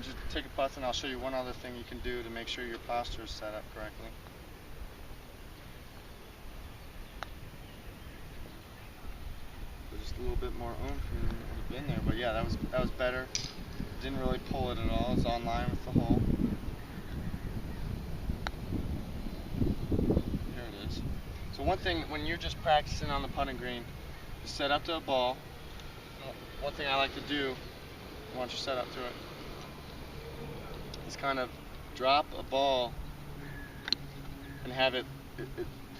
you take a putt, and I'll show you one other thing you can do to make sure your posture is set up correctly. So just a little bit more oomph and you'd have been there. But yeah, that was better. Didn't really pull it at all. It's on line with the hole. Here it is. So one thing when you're just practicing on the putting green, is set up to a ball. One thing I like to do once you're set up to it is kind of drop a ball and have it.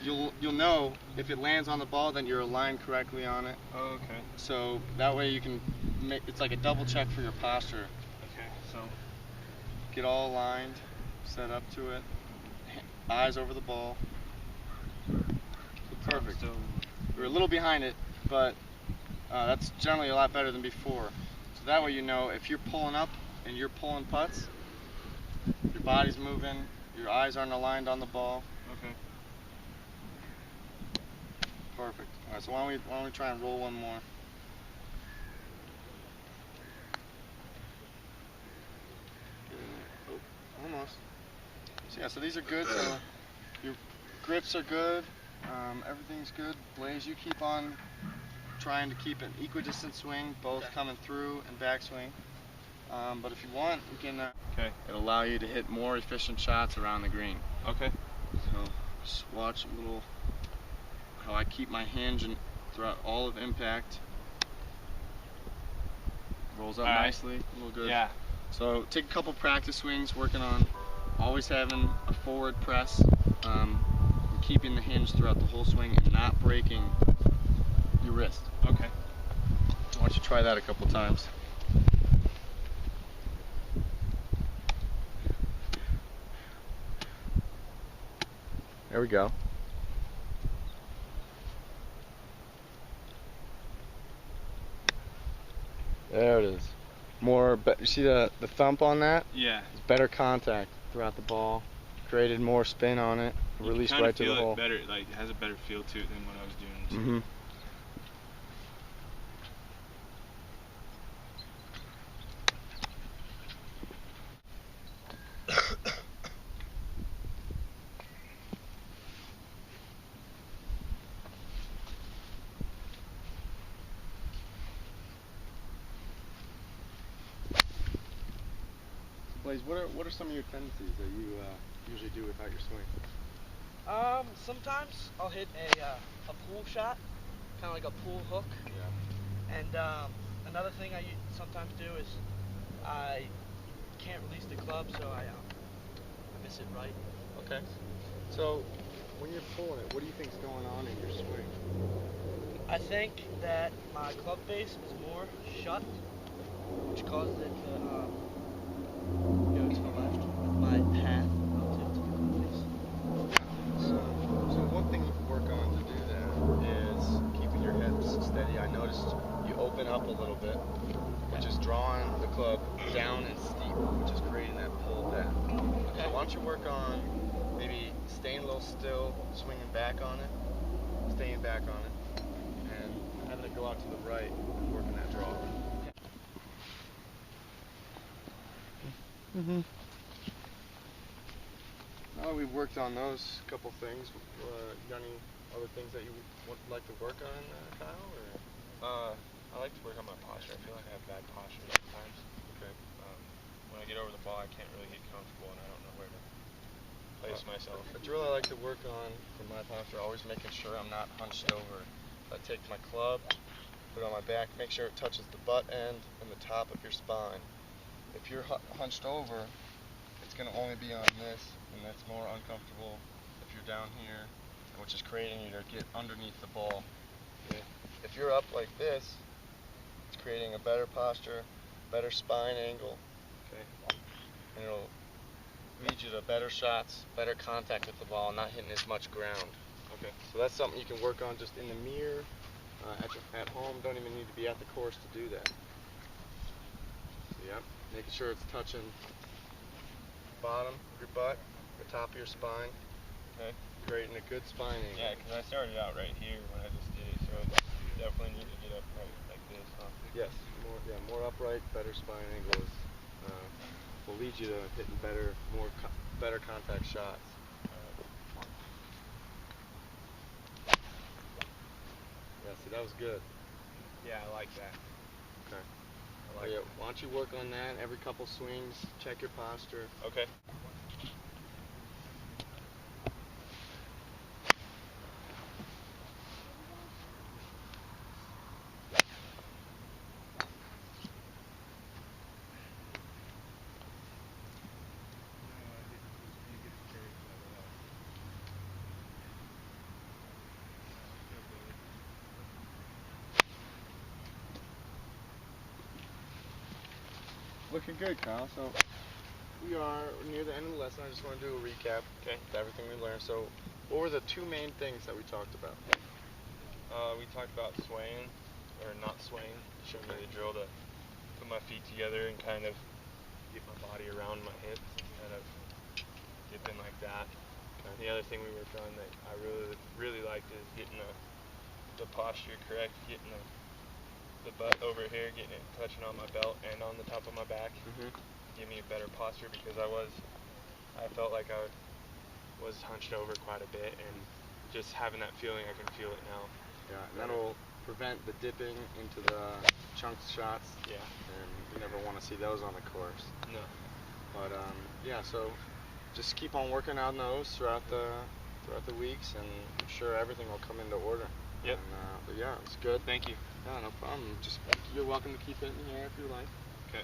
You'll know if it lands on the ball, then you're aligned correctly on it. Oh, okay. So that way you can make it's like a double check for your posture. Okay. So get all aligned, set up to it, eyes over the ball. Perfect. We're a little behind it, but that's generally a lot better than before. So that way you know if you're pulling up and you're pulling putts, your body's moving, your eyes aren't aligned on the ball. Okay. Perfect. All right. So why don't we try and roll one more? Oh, almost. So yeah. So these are good. So your grips are good. Everything's good. Blaze, you keep on trying to keep an equidistant swing, both coming through and backswing. But if you want, you can. Okay. It'll allow you to hit more efficient shots around the green. Okay. So just watch a little how I keep my hinge and throughout all of impact. Rolls up nicely, a little good. Yeah. So take a couple practice swings, working on always having a forward press, and keeping the hinge throughout the whole swing and not breaking your wrist. Okay. Why don't you try that a couple times? There we go. There it is. More, you see the thump on that? Yeah. It's better contact throughout the ball. Created more spin on it. Released right to the hole. Better, like it has a better feel to it than what I was doing. Mm-hmm. Blaze, what are some of your tendencies that you usually do without your swing? Sometimes I'll hit a pool shot, kind of like a pool hook. Yeah. And another thing I sometimes do is I can't release the club, so I miss it right. Okay. So when you're pulling it, what do you think's going on in your swing? I think that my club face is more shut, which causes it to go to the left with my path relative to the club face. So one thing you can work on to do that is keeping your hips steady. I noticed you open up a little bit, which is drawing the club down and steep, which is creating that pull back. Okay. So why don't you work on maybe staying a little still, swinging back on it, staying back on it, and having it go out to the right, working that draw. Mm-hmm. Now that we've worked on those couple things, you got any other things that you would like to work on, Kyle? Or? I like to work on my posture. I feel like I have bad posture sometimes. Okay. When I get over the ball, I can't really get comfortable, and I don't know where to place myself. A drill I like to work on for my posture, always making sure I'm not hunched over. I take my club, put it on my back, make sure it touches the butt end and the top of your spine. If you're hunched over, it's going to only be on this, and that's more uncomfortable if you're down here, which is creating you to get underneath the ball. If you're up like this, it's creating a better posture, better spine angle, and it'll lead you to better shots, better contact with the ball, and not hitting as much ground. Okay. So that's something you can work on just in the mirror, at home. Don't even need to be at the course to do that. Yep. Making sure it's touching the bottom of your butt, the top of your spine. Okay. Creating a good spine angle. Yeah, because I started out right here when I just did it, so I definitely need to get upright like this, huh? Yes. More upright, better spine angle is will lead you to hitting better contact shots. Yeah, see, that was good. Yeah, I like that. Okay. I like Yeah, it. why don't you work on that every couple swings, check your posture. Okay. Looking good, Kyle. So we are near the end of the lesson. I just want to do a recap. Okay. To everything we learned. So what were the two main things that we talked about? We talked about swaying, or not swaying. Showing me the drill to put my feet together and kind of get my body around my hips instead of dipping like that. And the other thing we worked on that I really liked is getting the posture correct, getting the butt over here, getting it touching on my belt and on the top of my back. Give me a better posture because I felt like I was hunched over quite a bit, and just having that feeling, I can feel it now. Yeah, and that'll prevent the dipping into the chunk shots. Yeah. And you never want to see those on the course. No. But yeah, so just keep on working on those throughout the weeks, and I'm sure everything will come into order. Yep. And, but yeah, it's good. Thank you. Yeah, no problem. Just you're welcome to keep hitting here if you like. Okay.